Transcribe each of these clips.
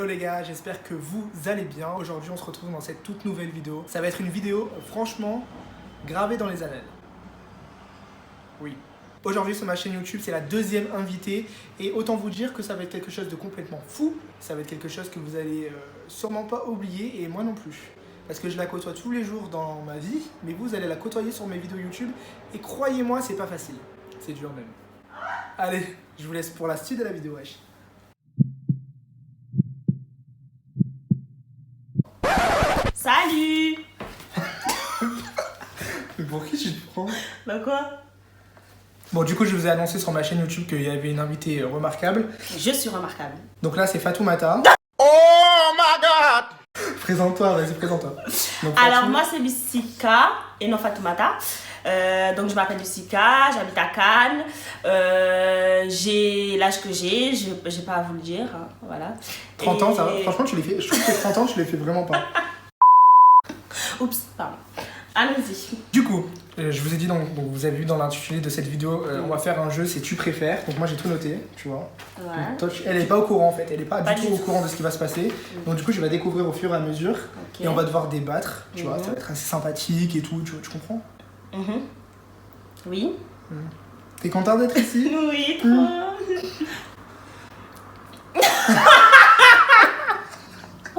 Hello les gars, j'espère que vous allez bien. Aujourd'hui on se retrouve dans cette toute nouvelle vidéo. Ça va être une vidéo franchement gravée dans les annales. Oui. Aujourd'hui sur ma chaîne YouTube, c'est la deuxième invitée. Et autant vous dire que ça va être quelque chose de complètement fou. Ça va être quelque chose que vous allez sûrement pas oublier et moi non plus. Parce que je la côtoie tous les jours dans ma vie. Mais vous allez la côtoyer sur mes vidéos YouTube. Et croyez-moi, c'est pas facile. C'est dur même. Allez, je vous laisse pour la suite de la vidéo, wesh. Salut. Mais pour qui tu te prends? Bah quoi? Bon, du coup, je vous ai annoncé sur ma chaîne YouTube qu'il y avait une invitée remarquable. Je suis remarquable. Donc là, c'est Fatoumata. Oh my god! Présente-toi, vas-y, présente-toi. Donc, Alors Fatou- moi c'est Lucika et non Fatoumata. Donc je m'appelle Lucika, j'habite à Cannes. J'ai l'âge que j'ai pas à vous le dire. Hein, voilà. 30 ans, ça va? Franchement, tu les fais. Je trouve que 30 ans, tu les fais vraiment pas. Oups, pardon. Allons-y. Du coup, je vous ai dit, donc vous avez vu dans l'intitulé de cette vidéo, on va faire un jeu, c'est tu préfères. Donc moi j'ai tout noté, tu vois. Ouais. Donc, toi, elle est pas au courant en fait, elle est pas, Pas du du tout au tout. courant de ce qui va se passer. Donc du coup, je vais découvrir au fur et à mesure. Ok. Et on va devoir débattre, tu vois. Mhm. Ça va être assez sympathique et tout, tu comprends? Mhm. Oui. T'es content d'être ici? Oui, trop.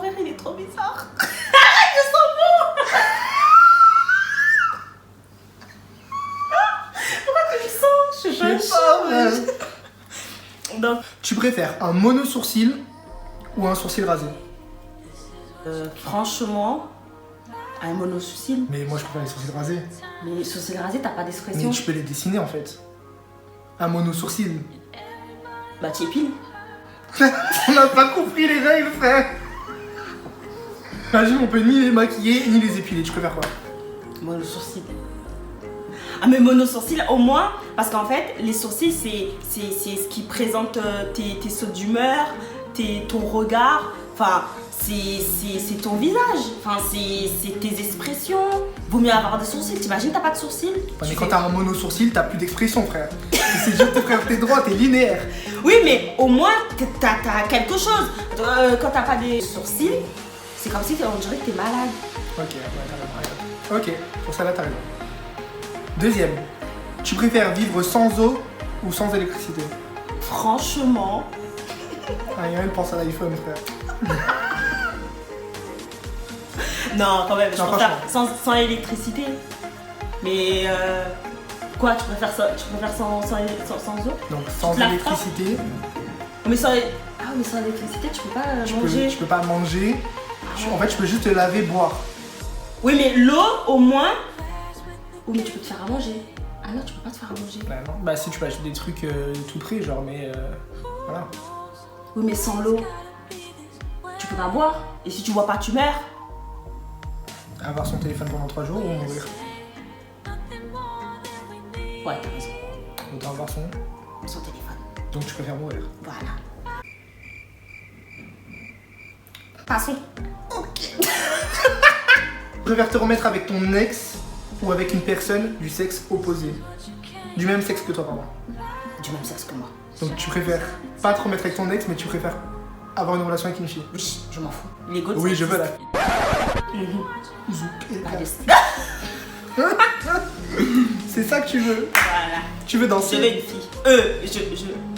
Ouais, il est trop bizarre. Arrête, je sens bon. Pourquoi tu le sens? Je sais Je sais pas. pas. Donc, Tu préfères un mono-sourcil ou un sourcil rasé? franchement, un mono-sourcil. Mais moi je préfère les sourcils rasés. Mais les sourcils rasés, t'as pas Mais d'expression. tu peux les dessiner en fait. Un mono-sourcil. Bah, tu épiles. On n'a pas compris les règles, frère. Imagine, on peut ni les maquiller ni les épiler. Tu préfères quoi? Mono-sourcil. Ah, mais mono-sourcil, au moins, parce qu'en fait, les sourcils, c'est ce qui présente tes sautes d'humeur, ton regard, enfin, c'est ton visage, enfin, c'est tes expressions. Vaut mieux avoir des sourcils. T'imagines, t'as pas de sourcils? Mais Tu quand fais- t'as un mono-sourcil, t'as plus d'expression, frère. C'est juste, frère, t'es droit, t'es linéaire. Oui, mais au moins, t'as quelque chose. Quand t'as pas des sourcils, c'est comme si on dirait que t'es malade. Ok, ouais, t'as raison. Ok, pour ça là, t'as raison. Deuxième, tu préfères vivre sans eau ou sans électricité? Franchement, Ah, il y a même pense à l'iPhone, frère. non, quand même, je Non, préfère sans électricité. Mais quoi, tu préfères sans eau? Donc sans Tu te laves électricité, Mais sans électricité, tu peux pas manger. tu peux pas manger. En fait, tu peux juste te laver, boire. Oui, mais l'eau, au moins. Oui, mais tu peux te faire à manger. Ah non, tu peux pas te faire à manger. Bah non. Bah si, tu peux acheter des trucs tout prix, genre, mais voilà. Oui, mais sans l'eau, tu peux pas boire. Et si tu bois pas, tu meurs. Avoir son téléphone pendant 3 jours ou mourir. Ouais, t'as raison. Autant avoir son. Son téléphone. Donc tu préfères mourir. Voilà. Passons. Tu préfères te remettre avec ton ex ou avec une personne du sexe opposé? Du même sexe que toi, pardon. Du même sexe que moi. Donc tu préfères pas te remettre avec ton ex, mais tu préfères avoir une relation avec une fille. Oui, je m'en fous. Les gosses. Oui, je veux la. Voilà. C'est ça que tu veux. Tu veux Je veux danser. une fille.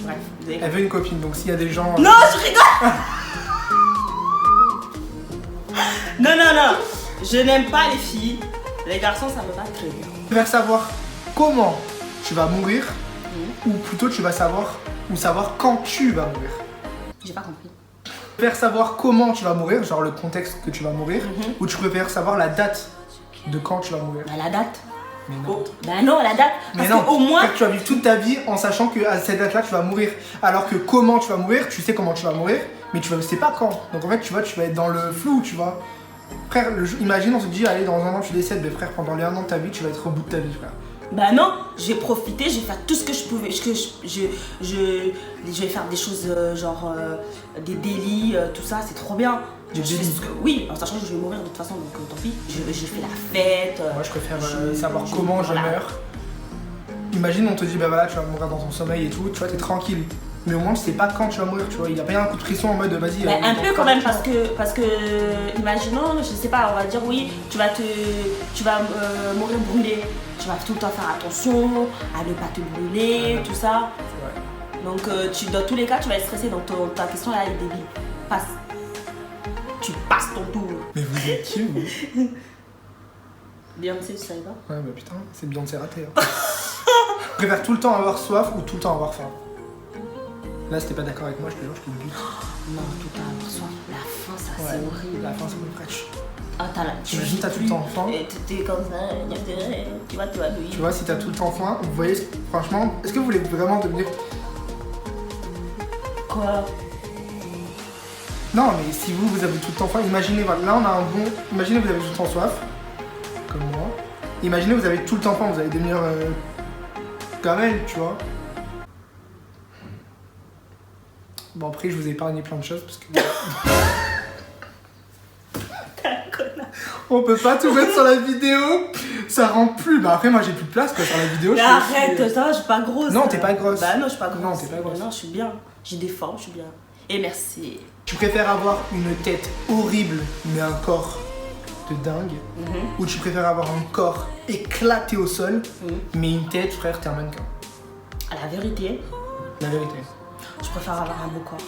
Bref, vous avez Elle veut une copine, donc s'il y a des gens. Non, je rigole. Non. Je n'aime pas les filles. Les garçons, ça me va très bien. Tu préfères savoir comment tu vas mourir ou plutôt tu vas savoir quand tu vas mourir. J'ai pas compris. Tu préfères savoir comment tu vas mourir, genre le contexte que tu vas mourir, ou tu préfères savoir la date de quand tu vas mourir. Bah, la date. Mais non. Oh, bah non, la date. Mais Parce non, qu'au moins. frère, tu vas vivre toute ta vie en sachant qu'à cette date-là, tu vas mourir. Alors que comment tu vas mourir, tu sais comment tu vas mourir, mais tu sais pas quand. Donc en fait, tu vois, tu vas être dans le flou, tu vois. Frère, imagine, on se dit, allez, dans 1 an, tu décèdes, mais frère, pendant les 1 an de ta vie, tu vas être au bout de ta vie, frère. Bah non, j'ai profité, j'ai fait tout ce que je pouvais. Je vais faire des choses genre des délits, tout ça, c'est trop bien. Des Je fais délits. ce que- Oui, en sachant que je vais mourir de toute façon, donc tant pis. Je fais la fête. Moi, je préfère je- savoir je- comment je voilà. meurs. Imagine, on te dit, bah voilà, tu vas mourir dans ton sommeil et tout, tu vois, t'es tranquille. mais au moins tu sais pas quand tu vas mourir, tu vois. Il a pas eu un coup de pression en mode vas-y. Mais un peu quand même parce que imaginons, je sais pas, on va dire oui, tu vas mourir brûlé. Tu vas tout le temps faire attention à ne pas te brûler, tout ça. C'est vrai. Donc dans tous les cas, tu vas être stressé. Donc ta question là est débile. Passe. Tu passes ton tour. Mais vous êtes qui vous? Beyoncé, tu savais pas? Ouais bah putain, c'est Beyoncé raté. Hein. Je préfère tout le temps avoir soif ou tout le temps avoir faim. Là, si t'es pas d'accord avec moi, je te jure, je te le bute. Non, tout le temps avoir soif. La faim, ça Ouais, c'est horrible. La faim, c'est plus fraîche. Ah, t'as là. T'imagines, t'as tout le temps faim. Et t'es comme ça, tu vas te réveiller. Tu vois, si t'as tout le temps faim, vous voyez, franchement, est-ce que vous voulez vraiment devenir. Quoi? Non, mais si vous avez tout le temps faim, imaginez, voilà, là on a un bon. Imaginez, vous avez tout le temps soif, comme moi. Imaginez, vous avez tout le temps faim, vous allez devenir. Comme elle, tu vois. Bon, après, je vous ai épargné plein de choses parce que. On peut pas tout mettre sur la vidéo, ça rend plus. Bah, après, moi j'ai plus de place quoi, sur la vidéo. Mais arrête, ça va, je suis pas grosse. Non, t'es pas grosse. Bah, non, je suis pas grosse. Non, t'es pas grosse. Non, je suis bien. J'ai des formes, je suis bien. Et merci. Tu préfères avoir une tête horrible mais un corps de dingue, ou tu préfères avoir un corps éclaté au sol mais une tête, frère, t'es un mannequin? À la vérité, La vérité. je préfère avoir un beau corps.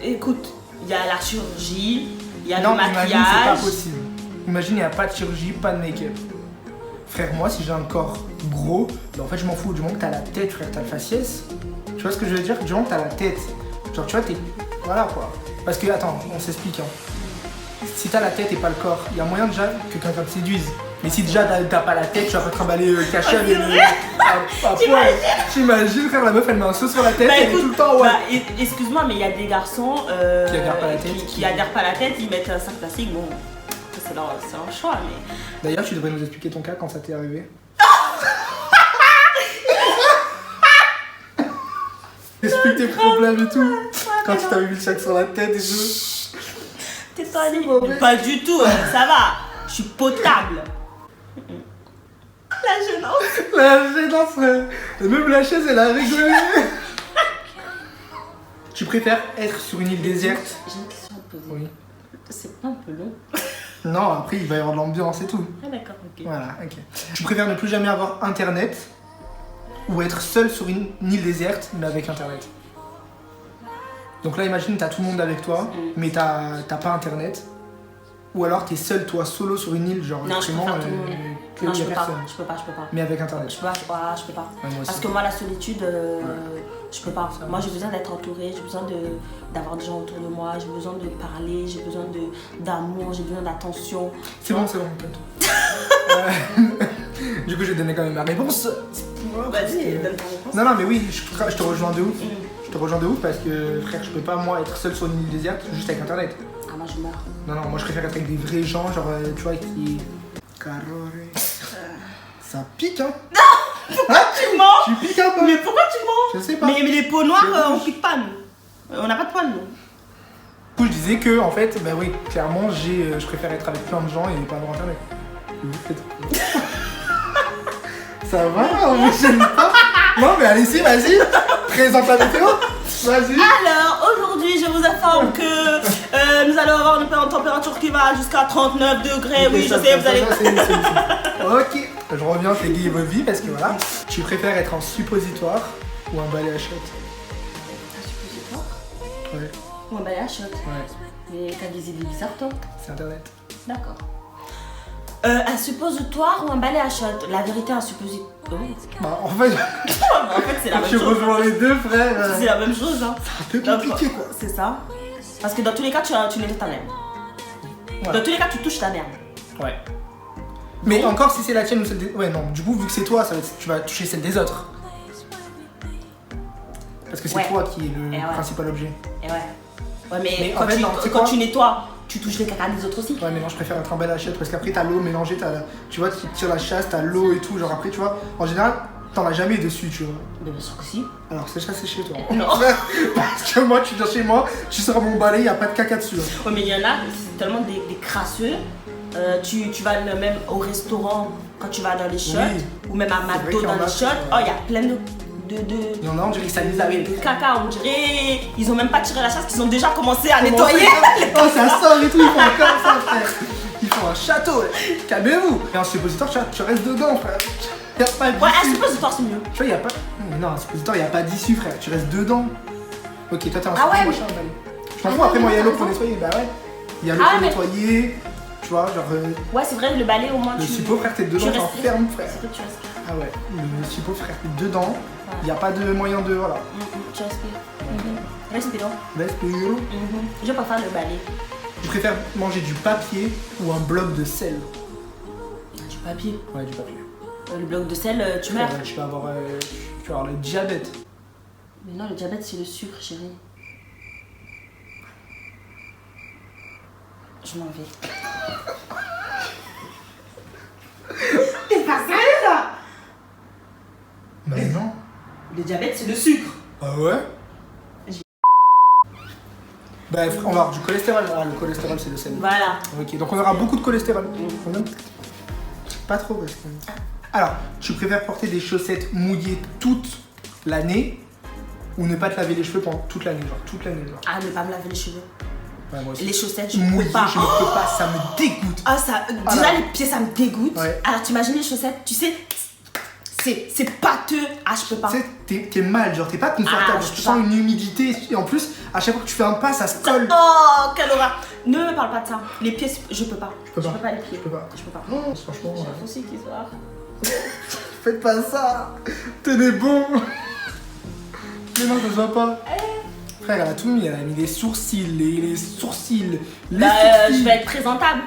Écoute, il y a la chirurgie, il y a Non, le imagine, c'est maquillage. pas possible. Imagine, il n'y a pas de chirurgie, pas de make-up. Frère, moi, si j'ai un corps gros, bah, en fait, je m'en fous. Du moment que t'as la tête, frère, t'as le faciès. Tu vois ce que je veux dire? Du moment que t'as la tête. Genre, tu vois, t'es. Voilà quoi. Parce que, attends, on s'explique. Hein. Si t'as la tête et pas le corps, il y a moyen déjà que quelqu'un te séduise. Mais si déjà t'as pas la tête, tu vas pas te trimballer caché avec à poil. T'imagines, frère, la meuf elle met un saut sur la tête Bah, et elle est écoute, tout le temps, ouais. bah, excuse-moi, mais il y a des garçons Qui adhèrent pas la tête. qui adhèrent pas la tête, ils mettent un sac plastique. Bon, c'est leur choix, mais. D'ailleurs, tu devrais nous expliquer ton cas quand ça t'est arrivé. Explique tes problèmes et tout. Quand tu t'avais mis le sac sur la tête et tout. T'es pas allé. mauvais. Pas du tout, ça va. Je suis potable. La gênance. La gênance, frère. Et même la chaise, elle a rigolé. Tu préfères être sur une île déserte? J'ai une question à te poser. Oui. C'est pas un peu long. Non, après, il va y avoir de l'ambiance et tout. Ah d'accord, ok. Voilà, ok. Tu préfères ne plus jamais avoir internet ou être seul sur une île déserte mais avec internet? Donc là, imagine, t'as tout le monde avec toi, mais t'as pas internet. Ou alors t'es seul, toi, solo sur une île, genre Non, je vraiment, préfère tout le monde. que Non, y je a peux pas, personne. je peux pas. Mais avec internet. Je peux pas, je peux pas. Ouais, moi aussi. Parce que moi, la solitude, je peux pas. Ça Moi, va. j'ai besoin d'être entourée, j'ai besoin d'avoir des gens autour de moi, j'ai besoin de parler, j'ai besoin d'amour, j'ai besoin d'attention. C'est bon, calme-toi. Du coup, je vais donner quand même ma réponse. Vas-y, donne ta réponse. Non, mais oui, je te rejoins de ouf. Je te rejoins de ouf parce que, frère, je peux pas, moi, être seul sur une île déserte juste avec internet. Ah, moi, je meurs. Non, moi, je préfère être avec des vrais gens, genre, tu vois, qui. Carré. Ça pique, hein? Tu mens? Tu piques un peu? Mais pourquoi tu mens? Je sais pas. Mais les peaux noires, C'est on rouge. pique pas, nous. On n'a pas de poils, nous. Du coup, je disais que, en fait, bah oui, clairement, je préfère être avec plein de gens et pas avoir internet. Vous faites. Ça va, on me gêne pas. Non, mais allez-y, vas-y. Présente la météo. Vas-y. Alors, aujourd'hui, je vous informe que nous allons avoir une température qui va jusqu'à 39 degrés. Oui, je sais, vous allez. Ok, je reviens, fais gay votre vie parce que voilà. Tu préfères être en suppositoire ou un balai à shot? Un suppositoire Ouais, ou un balai à shot? ouais, Mais t'as des idées bizarres, toi? c'est internet. D'accord. Un suppositoire ou un balai à shot? La vérité, un suppositoire. Oh. Bah, en fait, En fait, c'est la même tu chose. rejoins les deux, frère. C'est la même chose, hein. Un peu compliqué, quoi. C'est ça. Parce que dans tous les cas, tu nettoies ta merde. Voilà. Dans tous les cas, tu touches ta merde. Ouais. Mais encore si c'est la tienne ou celle des. Ouais, non, du coup, vu que c'est toi, tu vas toucher celle des autres. Parce que c'est Ouais. toi qui est le Et ouais. principal objet. Et ouais. Ouais, mais, Mais quand, en fait, non, c'est quand quoi tu nettoies, tu touches les caca des autres aussi. Ouais, mais non, je préfère être en balai à shot parce qu'après t'as l'eau mélangée, tu vois, tu tires la chasse, t'as l'eau et tout. Genre après, tu vois, en général, t'en as jamais dessus, tu vois. Mais bien sûr que si. Alors c'est ça, c'est chez toi. Non. Parce que moi, tu viens chez moi, tu sors mon balai, y a pas de caca dessus. Hein. Ouais, mais il y en a, c'est tellement des crasseux Tu vas même au restaurant quand tu vas dans les shots, Oui. ou même à C'est vrai McDo qu'il y en dans a, les shots. Oh, il y a plein de Il y en a, on dirait que ça les arrive. de caca, on dirait. Ils ont même pas tiré la chasse, qu'ils ont déjà commencé à nettoyer. Oh, ça sort et tout, ils font encore ça, frère. Ils font un château, ouais. Calmez-vous. Et un suppositoire, tu restes dedans, frère. Y a pas Ouais, un d'issue. suppositoire, c'est mieux. Tu vois, y a pas. Non, un suppositoire, y a pas d'issue, frère. Tu restes dedans. Ok, toi, t'es un Ah ouais, moi, je suis un balai. Je m'en fous, après, moi, y a l'eau pour nettoyer. Bah ouais. Y a l'eau Ah, pour mais- nettoyer. Tu vois, genre. Ouais, c'est vrai, le balai au moins. Le tu... suppo, frère, t'es dedans, tu t'es respires. enferme, frère. C'est que tu respires. Ah ouais, le suppo, frère, t'es dedans. Y a pas de moyen de. Voilà. Tu respires. Respirons. Respire. Je préfère le balai. Je préfère manger du papier ou un bloc de sel. Du papier. Ouais, du papier. Le bloc de sel, tu meurs. Tu vas avoir le diabète. Mais non, le diabète, c'est le sucre, chérie. Je m'en vais. T'es pas sérieux là? Bah non. Le diabète, c'est le sucre. Ah ouais? Bah on va avoir du cholestérol. Ah, le cholestérol c'est le sel. Voilà. Ok, donc on aura beaucoup de cholestérol. Pas trop parce que... Alors, tu préfères porter des chaussettes mouillées toute l'année ou ne pas te laver les cheveux pendant toute l'année, genre toute l'année, genre. Ah, ne pas me laver les cheveux. Ouais, moi aussi. Les chaussettes, je ne Mouillées, peux pas. je ne peux pas, ça me dégoûte. Ah, ça. Ah Déjà, là. les pieds, ça me dégoûte. Ouais. Alors, t'imagines les chaussettes, tu sais, c'est pâteux. Ah, je peux pas. Tu sais, t'es mal, genre t'es pas confortable, Ah, je tu peux sens pas. une humidité et en plus, à chaque fois que tu fais un pas, ça se colle. Oh, quelle horreur. Ne me parle pas de ça. Les pieds, je peux pas. peux pas. Je peux pas les pieds. Je peux pas. Je peux pas. Oh, franchement, J'ai aussi qui soir. faites pas ça. Tenez bon. Mais non, ça se voit pas. Frère, elle a tout mis, elle a mis les sourcils, les sourcils, les Bah, sourcils, je vais être présentable.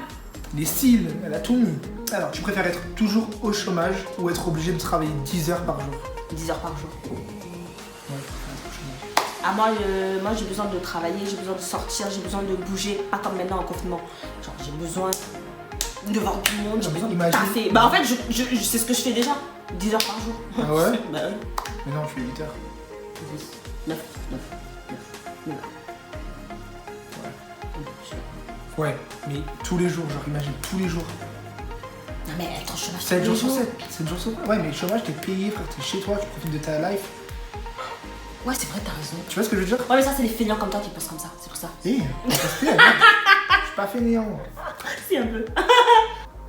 les cils, elle a tout mis. Alors, tu préfères être toujours au chômage ou être obligé de travailler 10 heures par jour? 10 heures par jour. Ouais, être au chômage. Ah, moi j'ai besoin de travailler, j'ai besoin de sortir, j'ai besoin de bouger, pas comme maintenant en confinement. Genre j'ai besoin de voir tout le monde, j'ai Non, mais besoin de imagine- taffer. Bah en fait c'est ce que je fais déjà, 10 heures par jour. Ah ouais? Bah oui. Mais non, tu fais 8 heures. 10, 9, 9, 9, 9. Ouais, mais tous les jours, genre imagine tous les jours. Non mais être au chômage 7 tous les jours sur 7. 7 jours sur 7. Ouais, mais le chômage, t'es payé, frère, t'es chez toi, tu profites de ta life. Ouais c'est vrai, t'as raison. Tu vois ce que je veux dire? Ouais mais ça c'est les feignants comme toi qui pensent comme ça, c'est pour ça. Eh, on passe plus, hein. Je suis pas fainéant. Si un peu.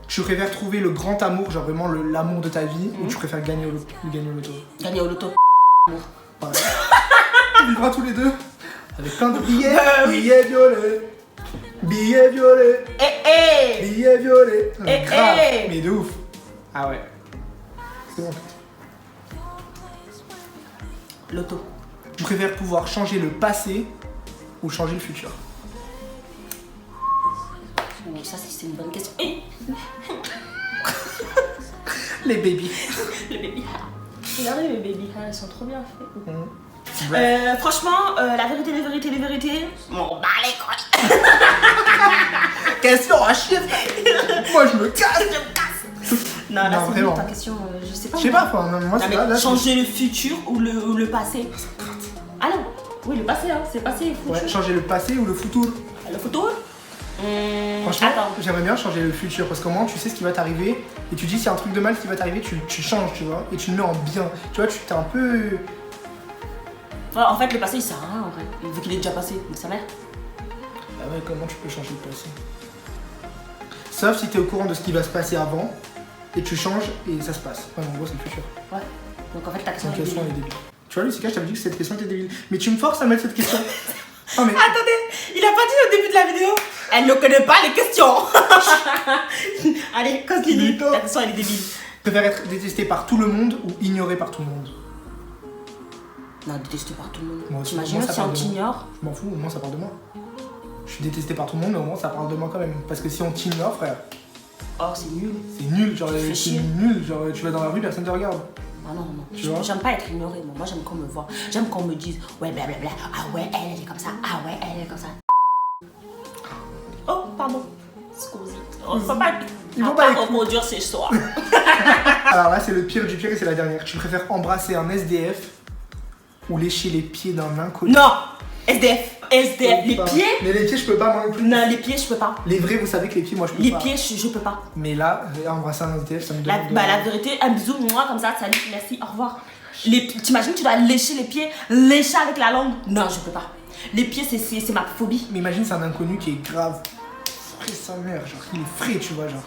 Tu préfères trouver le grand amour, genre vraiment l'amour de ta vie, ou tu préfères gagner au loto? Gagner au loto. Ouais. On vivra tous les deux. Avec plein de billets. Bah oui. Billets violets. Billets violets. Eh Billets violets. Non, Eh, grave. eh. Mais de ouf. Ah ouais. C'est bon. Loto. Tu préfères pouvoir changer le passé ou changer le futur? Oh, ça c'est une bonne question. Eh Les babies. le baby hair. Regardez les baby hair, ils sont trop bien faits. Ouais. Franchement, la vérité, bon, bah les couilles. Question à chier. Moi je me casse. Je me casse. Non, là Non, c'est vraiment. ta question, je sais pas. Je sais pas, enfin, moi Non, c'est mais là. changer le futur ou le passé. Ah non, oui le passé, hein, c'est passé, futur. Ouais, changer le passé ou le futur. Le futur. Franchement, Attends. j'aimerais bien changer le futur parce qu'au moins tu sais ce qui va t'arriver et tu dis s'il y a un truc de mal qui va t'arriver, tu changes, tu vois, et tu le mets en bien. Tu vois, tu t'es un peu. Enfin, en fait, le passé il sert à rien en vrai, vu qu'il est déjà passé, donc sa mère. Ah ouais, comment tu peux changer le passé? Sauf si t'es au courant de ce qui va se passer avant et tu changes et ça se passe. Ouais, mais en gros, c'est le futur. Ouais. Donc en fait, ta question Cette est question est débile. débile. Tu vois, Lucika, je t'avais dit que cette question était débile. Mais tu me forces à mettre cette question. Non, mais. Attendez, il a pas dit au début de la vidéo. Elle ne connaît pas les questions. Allez, cause Lily. Mytho. La question elle est débile. Tu préfères être détesté par tout le monde ou ignoré par tout le monde? Non, détesté par tout le monde. Moi aussi, T'imagines moi, ça si on parle de moi. t'ignore? Je m'en fous, au moins ça parle de moi. Je suis détesté par tout le monde, mais au moins ça parle de moi quand même. Parce que si on t'ignore, frère, Oh, c'est nul. c'est nul. Genre, Tu fais c'est chier. nul. Genre, tu vas dans la rue, personne te regarde. Ah non, non. Tu vois? J'aime pas être ignorée, moi. Moi, j'aime qu'on me voit. J'aime qu'on me dise, ouais, blablabla. Ah ouais, elle est comme ça. Ah ouais, elle est comme ça. Oh, pardon. Scusi. Oh, faut pas. Il faut faut pas pas écouter. reproduire ces histoires. Alors là, c'est le pire du pire et c'est la dernière. Tu préfères embrasser un SDF ou lécher les pieds d'un inconnu? Non! SDF. SDF, les Pas. pieds. Mais les pieds, je peux pas moi non plus. Non, les pieds, je peux pas. Les vrais, vous savez que les pieds, moi je peux Les pas. pieds, je peux pas. Mais là, embrasser un SDF, ça me donne. La vérité, un bisou, moi, comme ça, salut, merci, au revoir. T'imagines, tu dois lécher les pieds, lécher avec la langue. Non, je peux pas. Les pieds, c'est ma phobie. Mais imagine, c'est un inconnu qui est grave. Frais sa mère, genre, il est frais, tu vois, genre.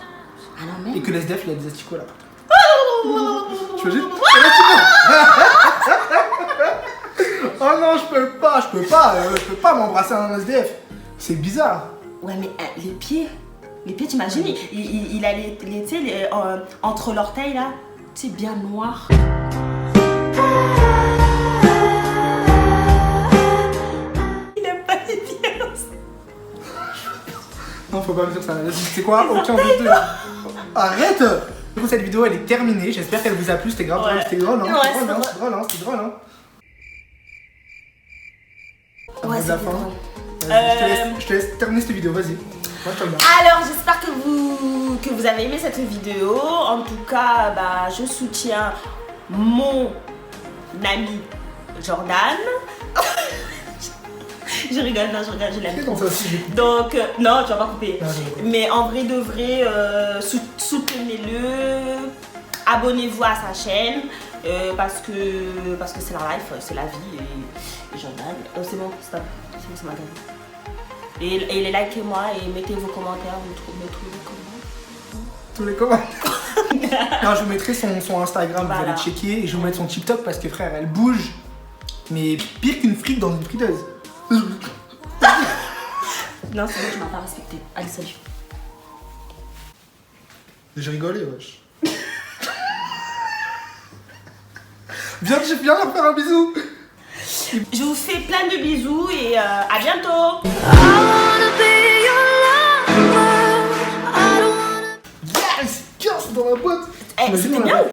Ah non, mais. Et que le SDF, il a des asticots là. Tu imagines? Oh non, je peux pas m'embrasser un SDF. C'est bizarre. Ouais, mais les pieds, t'imagines, il a tu sais, entre l'orteil là, c'est bien noir. Il aime pas les pieds. Non, faut pas me dire ça. C'est quoi? Aucun des deux. Arrête! Du coup, cette vidéo elle est terminée. J'espère qu'elle vous a plu. C'était grave drôle. Ouais. C'était drôle, hein? Ouais, C'était drôle, hein? c'est C'était drôle, hein? C'était drôle, hein? Ouais, Mot de la c'est fin. drôle. Je te laisse terminer cette vidéo. Vas-y. Moi, je te remercie. Alors, j'espère que vous avez aimé cette vidéo. En tout cas, bah, je soutiens mon ami Jordan. Je rigole, non, je rigole, je l'aime trop. Donc, ça aussi, je l'écoute. Donc, non, tu vas pas couper. Non, je l'écoute. Mais en vrai de vrai, soutenez-le, abonnez-vous à sa chaîne parce que c'est la life, c'est la vie et Jordan. C'est bon, stop, c'est bon, et les likez-moi et mettez vos commentaires, me trouvez comment. Tous les commentaires. Non, je vous mettrai son Instagram, vous Voilà. allez checker. Et je vais vous mettre son TikTok parce que frère, elle bouge. Mais pire qu'une frite dans une friteuse. Non, c'est bon, tu m'as pas respecté. Allez, salut. J'ai rigolé, wesh. Viens leur faire un bisou. Je vous fais plein de bisous et à bientôt. Yes, 15 dans la boîte. Eh, c'était bien.